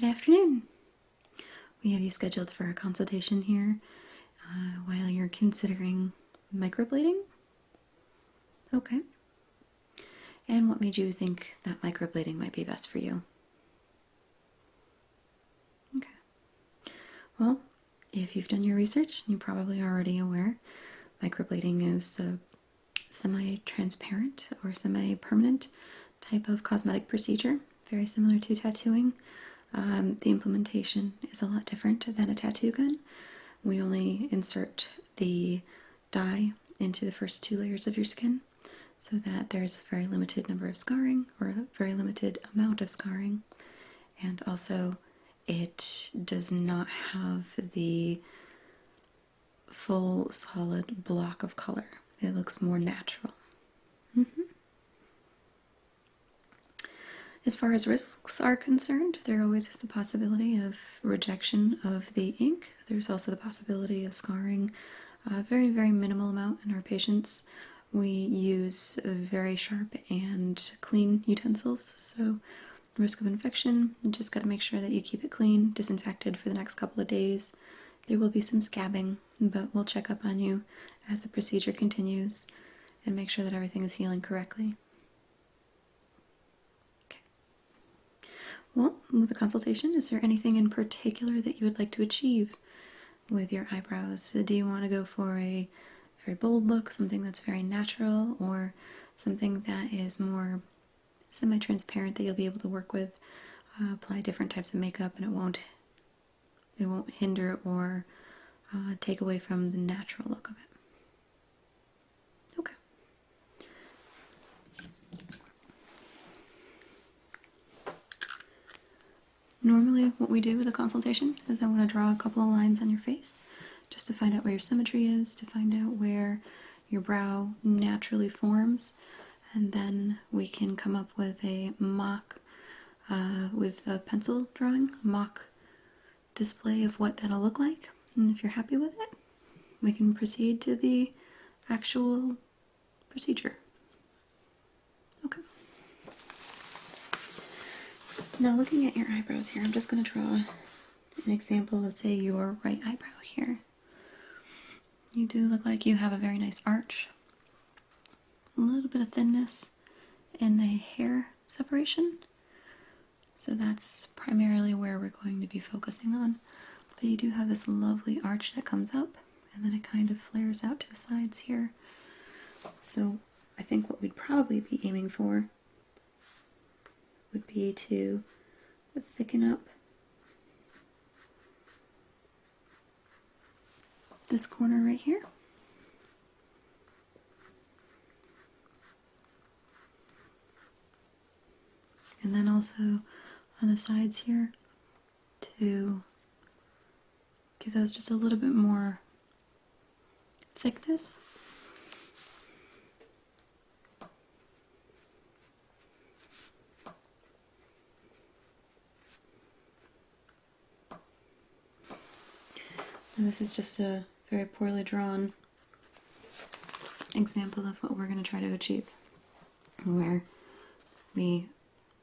Good afternoon. We have you scheduled for a consultation here while you're considering microblading. Okay. And what made you think that microblading might be best for you? Okay. Well, if you've done your research, you're probably already aware microblading is a semi-transparent or semi-permanent type of cosmetic procedure, very similar to tattooing. The implementation is a lot different than a tattoo gun. We only insert the dye into the first 2 layers of your skin so that there's a very limited number of scarring, or a very limited amount of scarring. And also, it does not have the full solid block of color. It looks more natural. As far as risks are concerned, there always is the possibility of rejection of the ink. There's also the possibility of scarring, a very, very minimal amount in our patients. We use very sharp and clean utensils, so risk of infection, you just got to make sure that you keep it clean, disinfected for the next couple of days. There will be some scabbing, but we'll check up on you as the procedure continues and make sure that everything is healing correctly. Well, with the consultation, is there anything in particular that you would like to achieve with your eyebrows? Do you want to go for a very bold look, something that's very natural, or something that is more semi-transparent that you'll be able to work with, apply different types of makeup, and it won't hinder or take away from the natural look of it? Okay. Normally what we do with a consultation is I want to draw a couple of lines on your face just to find out where your symmetry is, to find out where your brow naturally forms, and then we can come up with a mock, with a pencil drawing, mock display of what that'll look like. And if you're happy with it, we can proceed to the actual procedure. Okay. Now, looking at your eyebrows here, I'm just going to draw an example of, say, your right eyebrow here. You do look like you have a very nice arch, a little bit of thinness in the hair separation, so that's primarily where we're going to be focusing on. But you do have this lovely arch that comes up, and then it kind of flares out to the sides here. So I think what we'd probably be aiming for would be to thicken up this corner right here. And then also on the sides here to give those just a little bit more thickness. And this is just a very poorly drawn example of what we're going to try to achieve, where we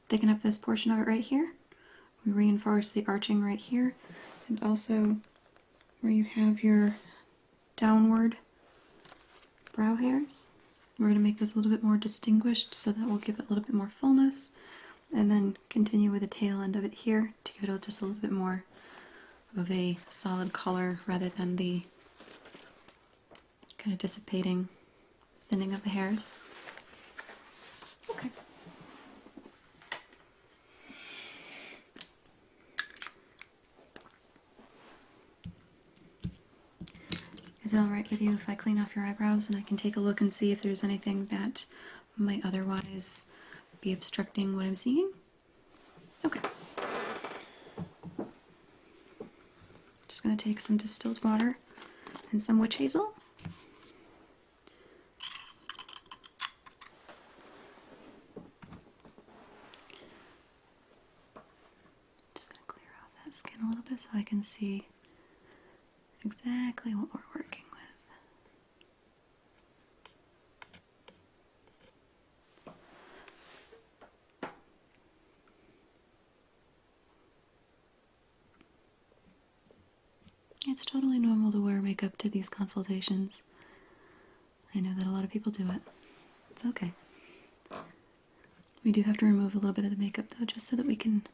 thicken up this portion of it right here, we reinforce the arching right here, and also where you have your downward brow hairs, we're going to make this a little bit more distinguished so that will give it a little bit more fullness, and then continue with the tail end of it here to give it just a little bit more of a solid color rather than the kind of dissipating thinning of the hairs. Okay. Is it alright with you if I clean off your eyebrows and I can take a look and see if there's anything that might otherwise be obstructing what I'm seeing? Okay. Just going to take some distilled water and some witch hazel. Just going to clear off that skin a little bit so I can see exactly what we're working with. It's totally normal to wear makeup to these consultations. I know that a lot of people do it. It's okay. We do have to remove a little bit of the makeup though, just so that we can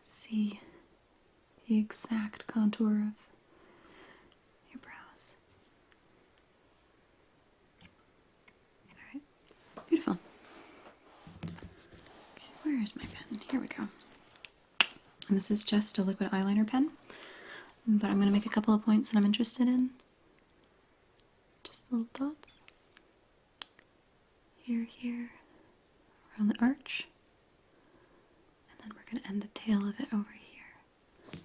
see the exact contour of your brows. Alright, beautiful. Okay, where is my pen? Here we go. And this is just a liquid eyeliner pen, but I'm going to make a couple of points that I'm interested in. Just little dots. Here, here, around the arch. And then we're going to end the tail of it over here.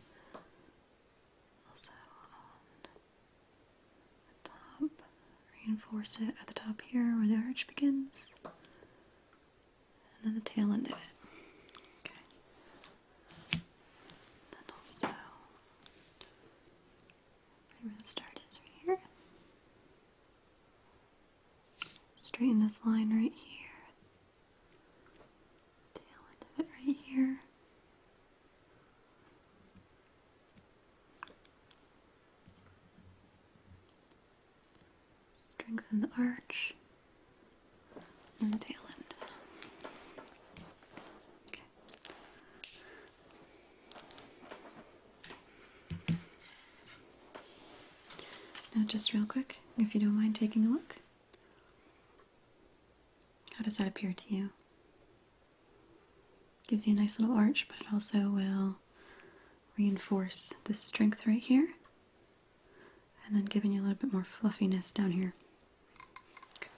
Also on the top. Reinforce it at the top here where the arch begins. And then the tail end of it. Where the start is right here. Straighten this line right here. Tail end of it right here. Strengthen the arch and the tail end. Okay. Now just real quick, if you don't mind taking a look. How does that appear to you? Gives you a nice little arch, but it also will reinforce the strength right here. And then giving you a little bit more fluffiness down here. Okay.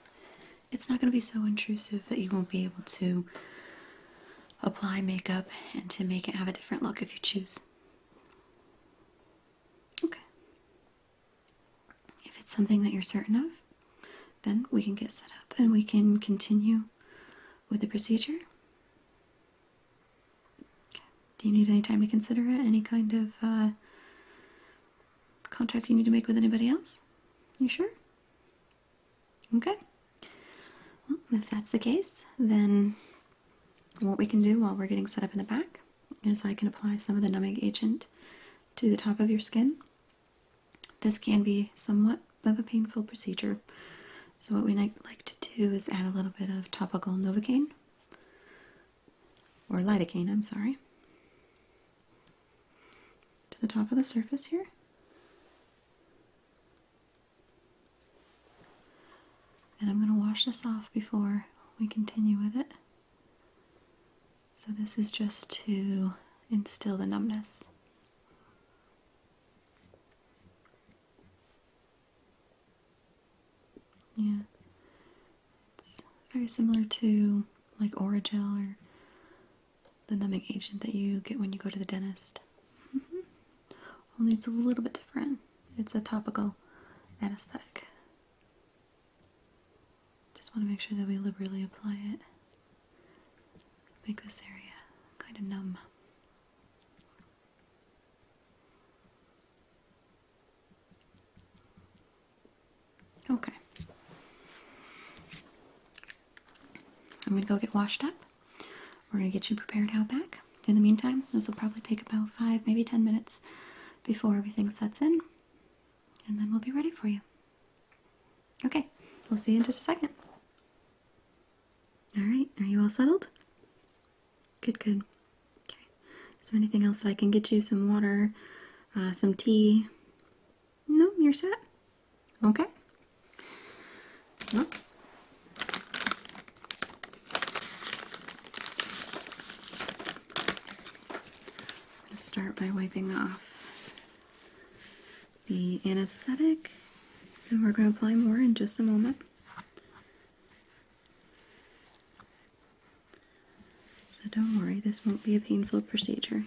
It's not going to be so intrusive that you won't be able to apply makeup and to make it have a different look if you choose. Okay. If it's something that you're certain of, then we can get set up and we can continue with the procedure. Okay. Do you need any time to consider it? Any kind of contact you need to make with anybody else? You sure? Okay. Well, if that's the case, then what we can do while we're getting set up in the back is I can apply some of the numbing agent to the top of your skin. This can be somewhat of a painful procedure, so what we like to do is add a little bit of topical Novocaine, or lidocaine, I'm sorry, to the top of the surface here. And I'm going to wash this off before we continue with it. So this is just to instill the numbness. Yeah, it's very similar to like Oragel or the numbing agent that you get when you go to the dentist. Only it's a little bit different. It's a topical anesthetic. Just want to make sure that we liberally apply it. Make this area kind of numb. Okay. I'm going to go get washed up. We're going to get you prepared out back. In the meantime, this will probably take about 5, maybe 10 minutes before everything sets in. And then we'll be ready for you. Okay, we'll see you in just a second. Alright, are you all settled? Good, good. Okay. Is there anything else that I can get you? Some water, some tea? No, you're set? Okay. Well, I'm going to start by wiping off the anesthetic, and we're going to apply more in just a moment. So don't worry, this won't be a painful procedure.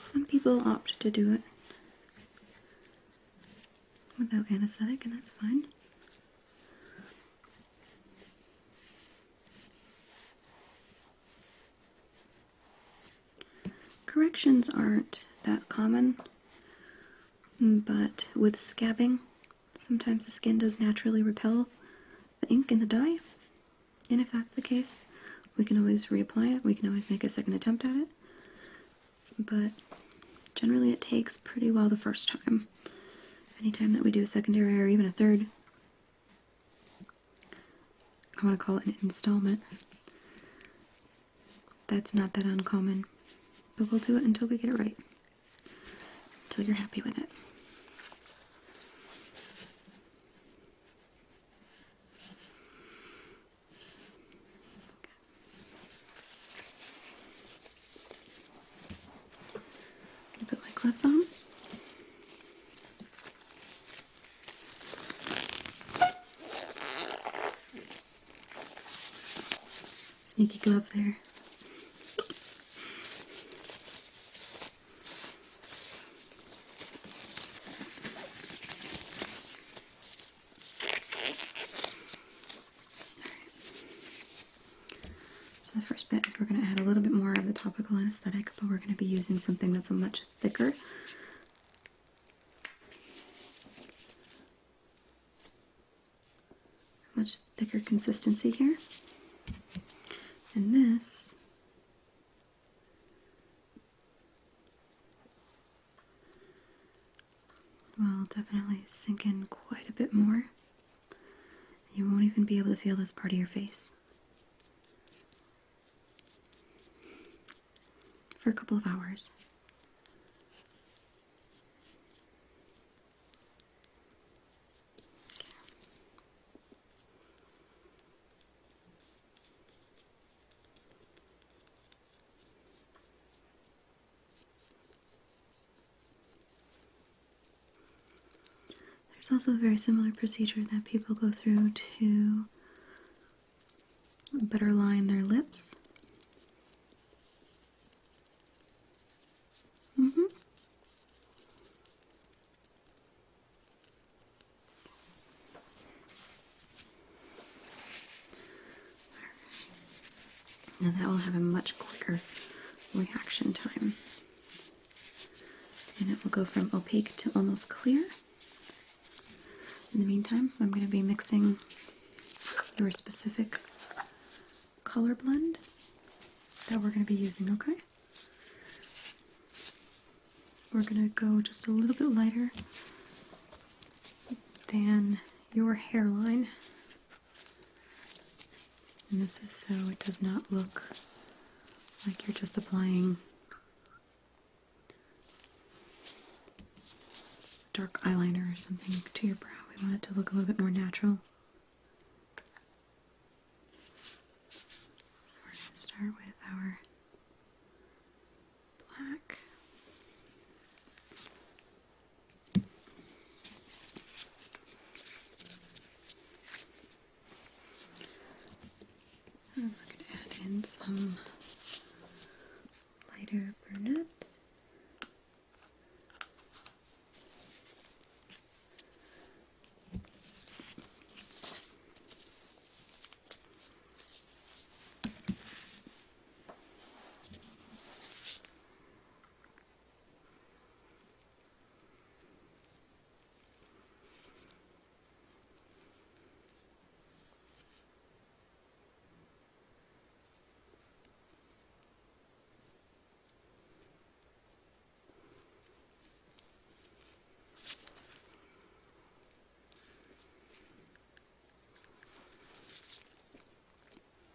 Some people opt to do it without anesthetic, and that's fine. Corrections aren't that common, but with scabbing, sometimes the skin does naturally repel the ink in the dye, and if that's the case, we can always reapply it. We can always make a second attempt at it, but Generally it takes pretty well the first time. Anytime that we do a secondary or even a third, I want to call it an installment. That's not that uncommon, but we'll do it until we get it right, until you're happy with it. I'm gonna put my gloves on. Sneaky glove there. So the first bit is we're going to add a little bit more of the topical anesthetic, but we're going to be using something that's a much thicker. Much thicker consistency here. And this will definitely sink in quite a bit more. You won't even be able to feel this part of your face for a couple of hours. There's also a very similar procedure that people go through to better line their lips. Now that will have a much quicker reaction time. And it will go from opaque to almost clear. In the meantime, I'm going to be mixing your specific color blend that we're going to be using, okay? We're going to go just a little bit lighter than your hairline. And this is so it does not look like you're just applying dark eyeliner or something to your brow. We want it to look a little bit more natural. So we're going to start with our black. And we're going to add in some lighter brunette.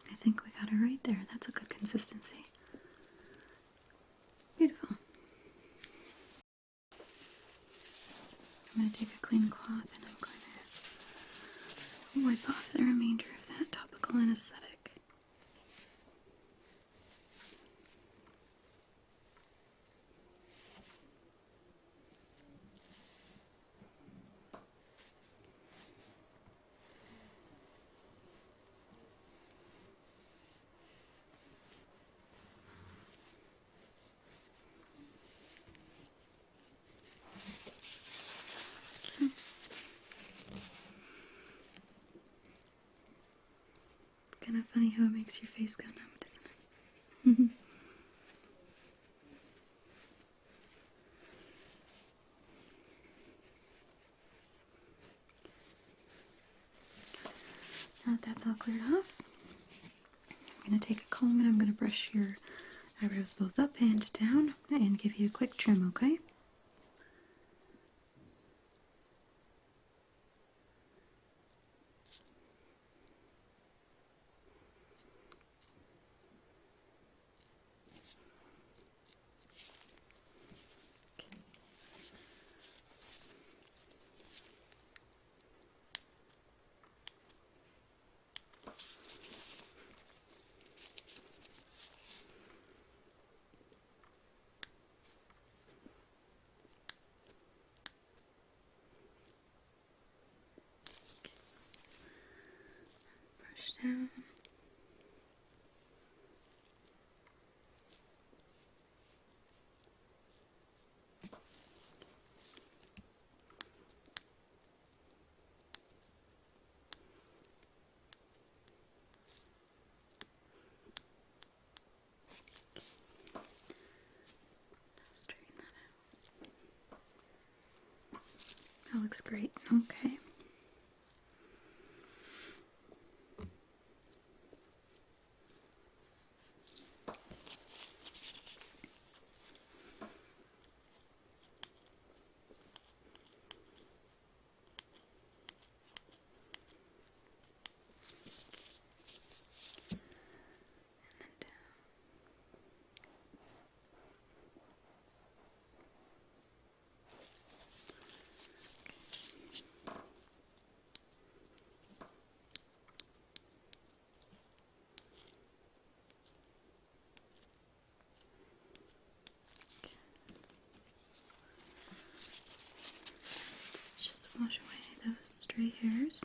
I think we got it right there. That's a good consistency. Beautiful. I'm going to take a clean cloth and I'm going to wipe off the remainder of that topical anesthetic. Kind of funny how it makes your face go numb, isn't it? Now that that's all cleared off, I'm going to take a comb and I'm going to brush your eyebrows both up and down, and give you a quick trim, okay? Brush down. Straighten that out. That looks great. Okay. Just wash away those stray hairs.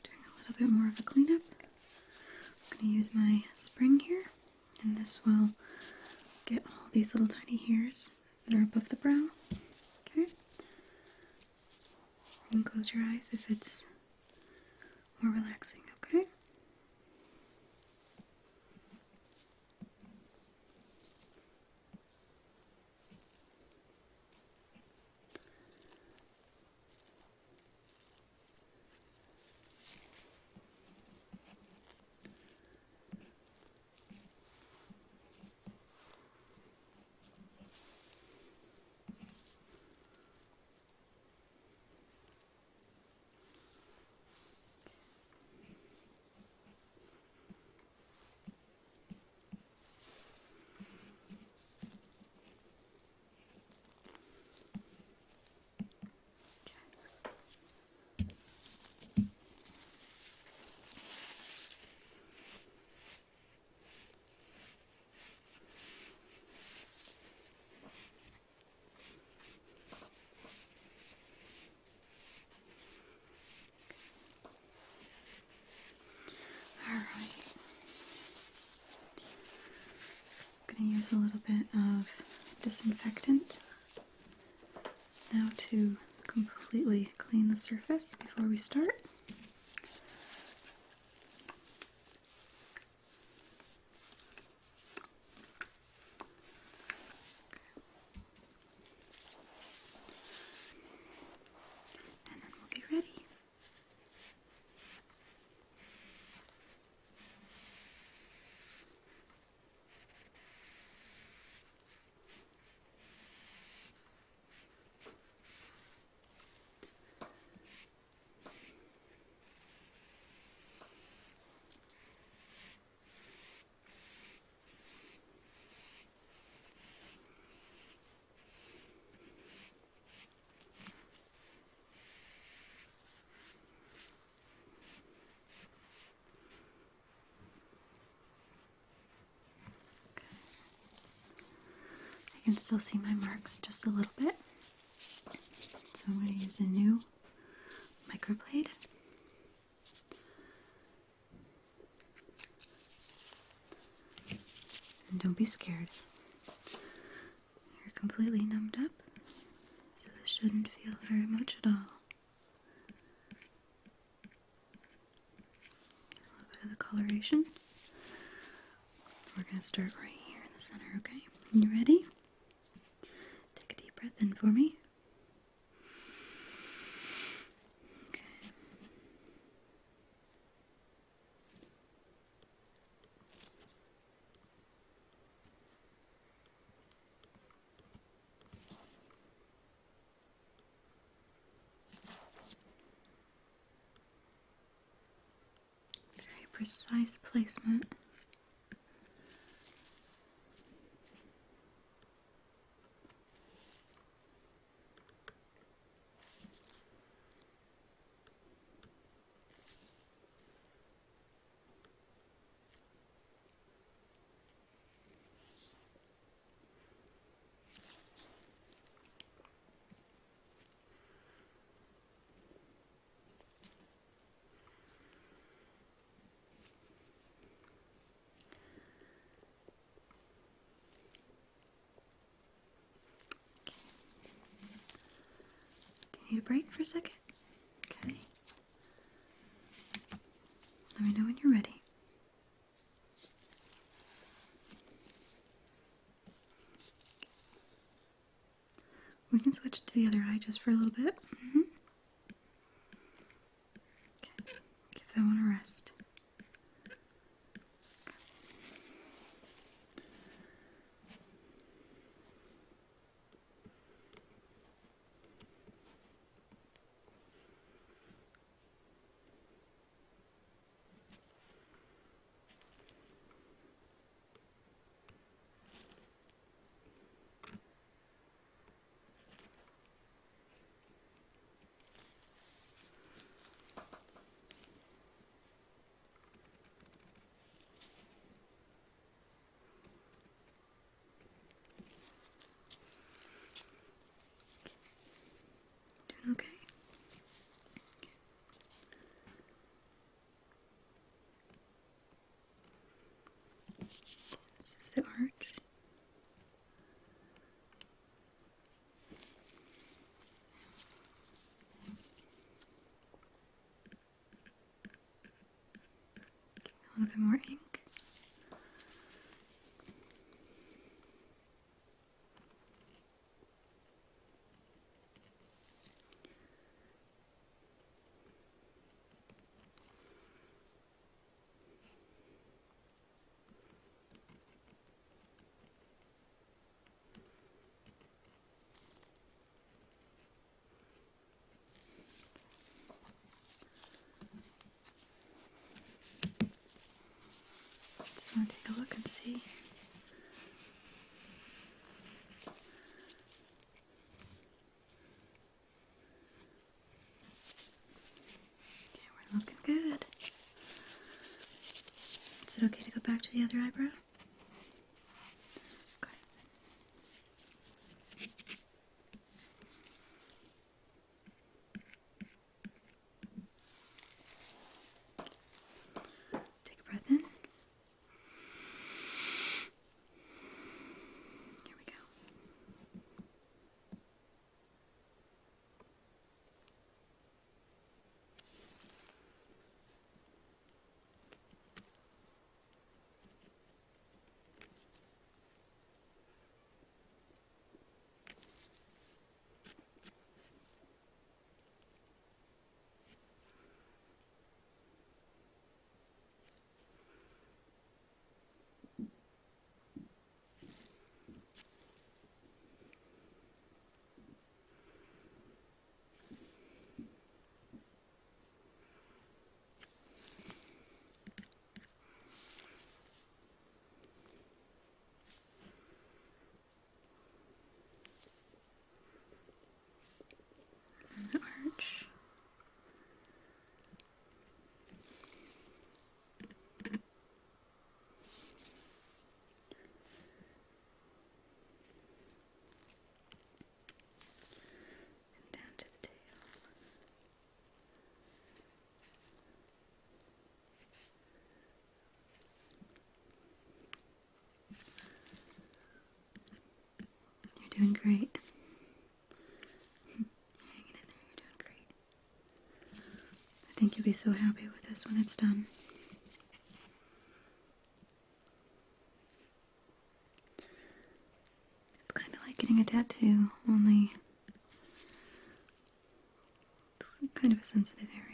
Doing a little bit more of a cleanup. I'm going to use my spring here, and this will get all these little tiny hairs that are above the brow. Okay? You can close your eyes if it's more relaxing, okay? Alright. I'm going to use a little bit of disinfectant now to completely clean the surface before we start. And then we'll be ready. I can still see my marks just a little bit, so I'm going to use a new microblade. And don't be scared. You're completely numbed up, so this shouldn't feel very much at all. coloration. We're going to start right here in the center, okay? You ready? Take a deep breath in for me. Okay. Very precise placement. Need a break for a second? Okay. Let me know when you're ready. We can switch to the other eye just for a little bit. Okay. Give that one a rest. Doing okay? This is the arch. A little bit more ink. Just want to take a look and see. Okay, we're looking good. Is it okay to go back to the other eyebrow? Okay. Take a breath in. Here we go. And the arch. And down to the tail. You're doing great. Hanging in there, you're doing great. I think you'll be so happy with this when it's done. getting a tattoo, only it's kind of a sensitive area.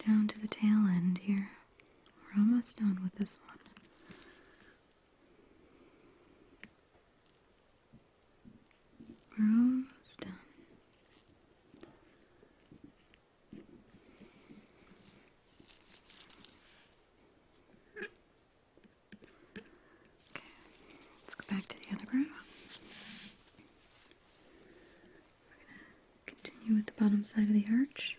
Down to the tail end here. We're almost done with this one. We're almost done. Okay, let's go back to the other brow. We're going to continue with the bottom side of the arch.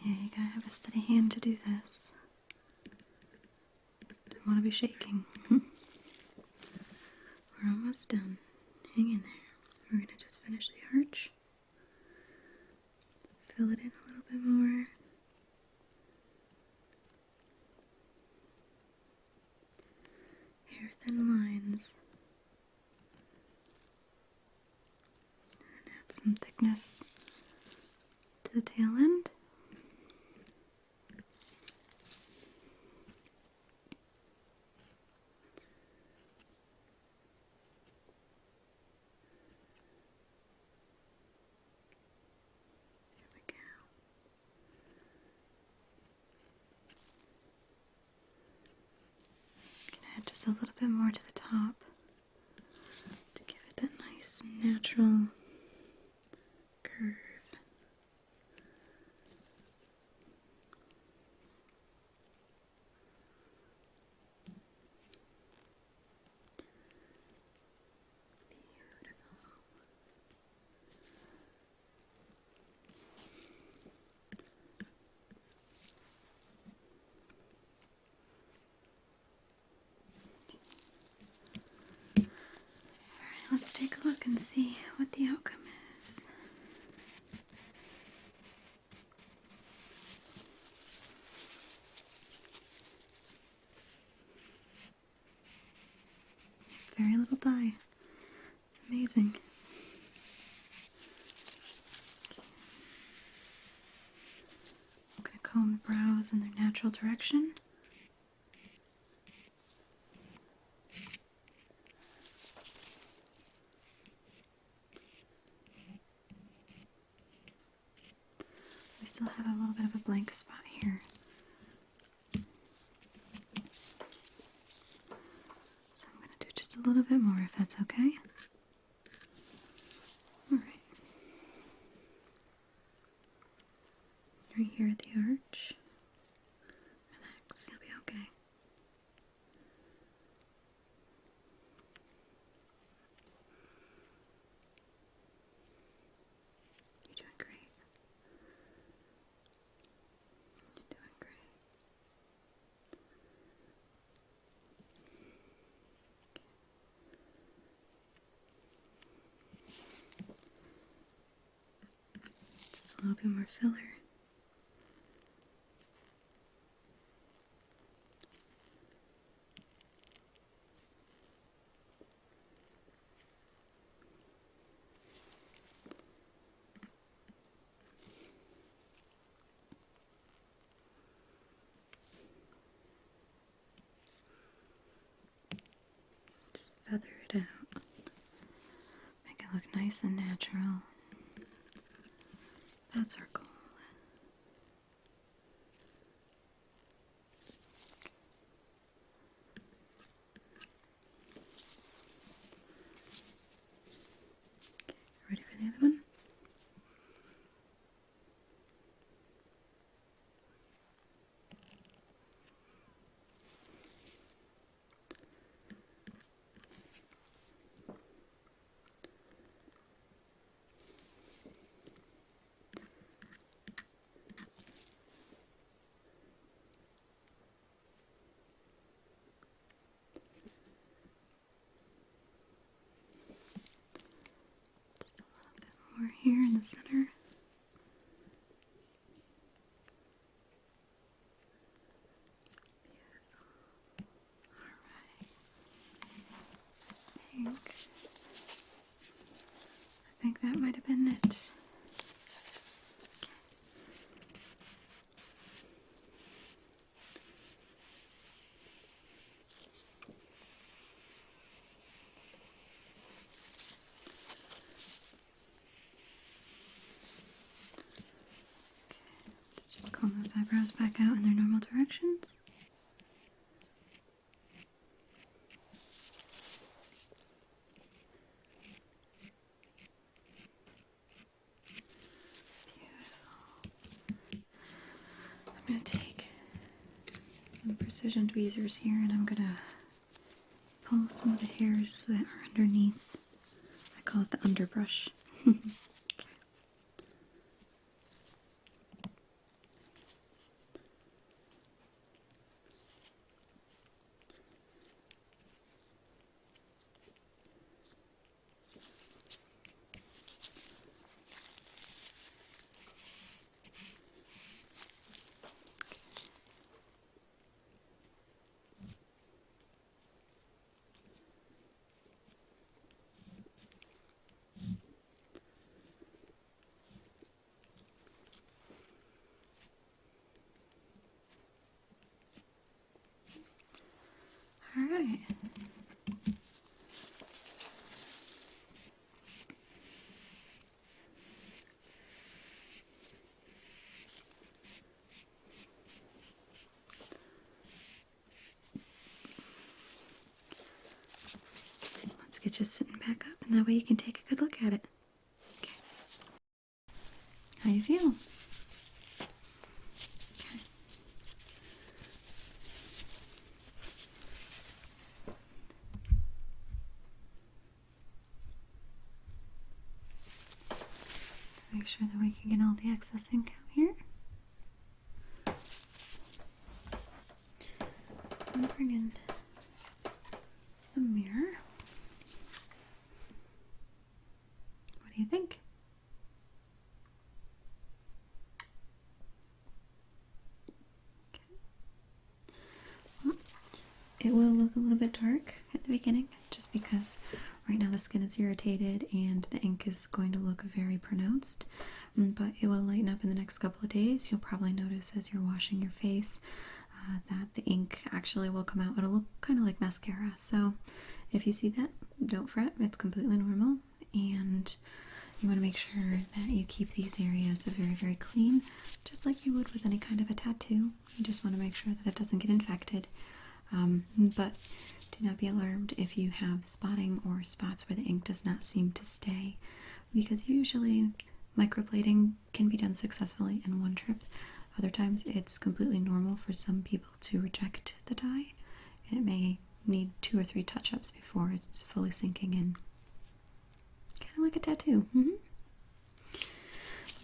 Yeah, you gotta have a steady hand to do this. Don't want to be shaking. We're almost done. Hang in there. We're gonna just finish the arch. Fill it in a little bit more. Hair thin lines. And add some thickness to the tail end. Add just a little bit more to the top to give it that nice natural curve. Let's take a look and see what the outcome is. Very little dye. It's amazing. I'm going to comb the brows in their natural direction. We still have a little bit of a blank spot here. So I'm going to do just a little bit more if that's okay. Alright. Right here at the arch. Relax, you'll be okay. You're doing great. You're doing great. Just a little bit more filler. Just feather it out. Make it look nice and natural. That's our goal. the center. I think that might have been it. Let's just comb those eyebrows back out in their normal directions. I'm going to take some precision tweezers here and I'm going to pull some of the hairs that are underneath. I call it the underbrush. Okay. Alright. Let's get you sitting back up and that way you can take a good look at it. Okay. How you feel? Okay. Make sure that we can get all the excess ink out here. I'm gonna bring in a mirror. What do you think? Okay. Well, it will look a little bit dark at the beginning just because right now the skin is irritated and the ink is going to look very pronounced, but it will lighten up in the next couple of days. You'll probably notice as you're washing your face that the ink actually will come out. It'll look kind of like mascara. So if you see that, don't fret. It's completely normal, and you want to make sure that you keep these areas very, very clean, just like you would with any kind of a tattoo. You just want to make sure that it doesn't get infected. But do not be alarmed if you have spotting or spots where the ink does not seem to stay, because usually microblading can be done successfully in one trip. Other times it's completely normal for some people to reject the dye, and it may need 2 or 3 touch-ups before it's fully sinking in. Kind of like a tattoo.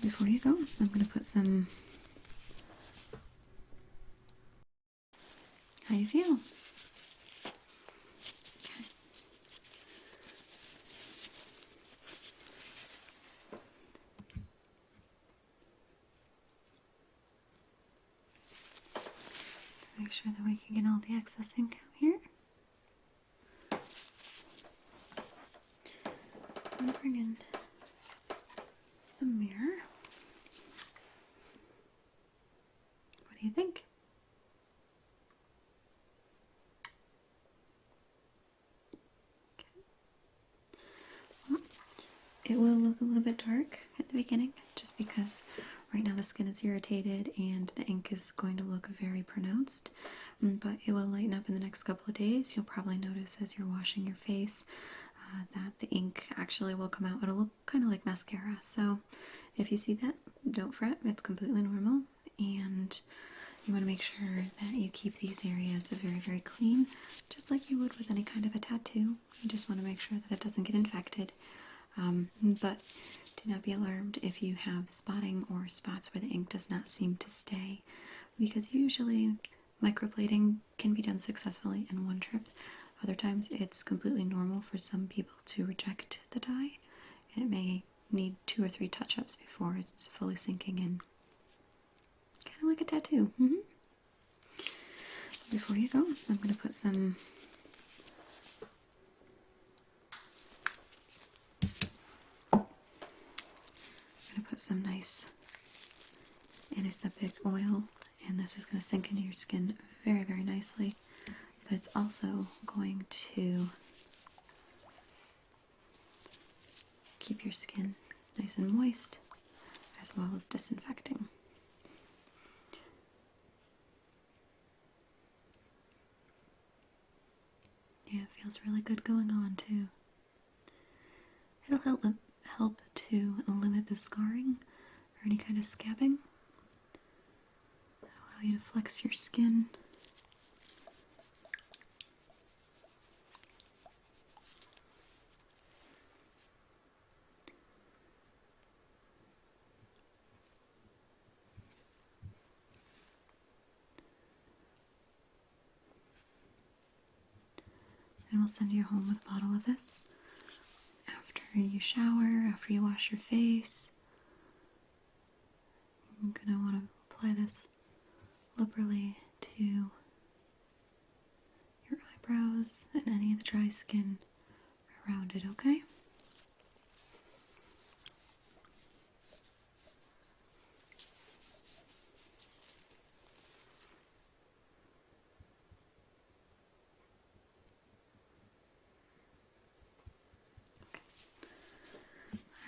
Before you go, I'm going to put some... How you feel? Okay. Make sure that we can get all the excess ink out here. I'm going to bring in a mirror. What do you think? It will look a little bit dark at the beginning just because right now the skin is irritated and the ink is going to look very pronounced, but it will lighten up in the next couple of days. You'll probably notice as you're washing your face that the ink actually will come out. It'll look kind of like mascara. So if you see that, don't fret. It's completely normal, and you want to make sure that you keep these areas very, very clean, just like you would with any kind of a tattoo. You just want to make sure that it doesn't get infected. But do not be alarmed if you have spotting or spots where the ink does not seem to stay, because usually microblading can be done successfully in one trip. Other times it's completely normal for some people to reject the dye, and it may need 2 or 3 touch-ups before it's fully sinking in. Kind of like a tattoo. Before you go, I'm going to put some nice antiseptic oil, and this is going to sink into your skin very, very nicely, but it's also going to keep your skin nice and moist as well as disinfecting. Yeah, it feels really good going on too. It'll help to limit the scarring or any kind of scabbing. It'll allow you to flex your skin. And we'll send you home with a bottle of this after you shower, after you wash your face. You're going to want to apply this liberally to your eyebrows and any of the dry skin around it, okay?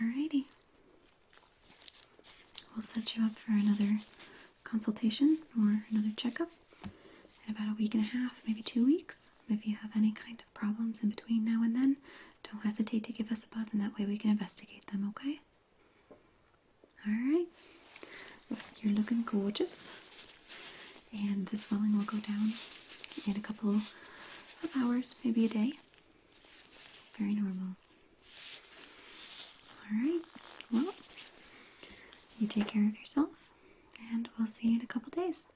Alrighty. We'll set you up for another consultation or another checkup in about a week and a half, maybe 2 weeks. If you have any kind of problems in between now and then, don't hesitate to give us a buzz, and that way we can investigate them, okay? Alright. Well, you're looking gorgeous. And the swelling will go down in a couple of hours, maybe a day. Very normal. Alright, well, you take care of yourself, and we'll see you in a couple days.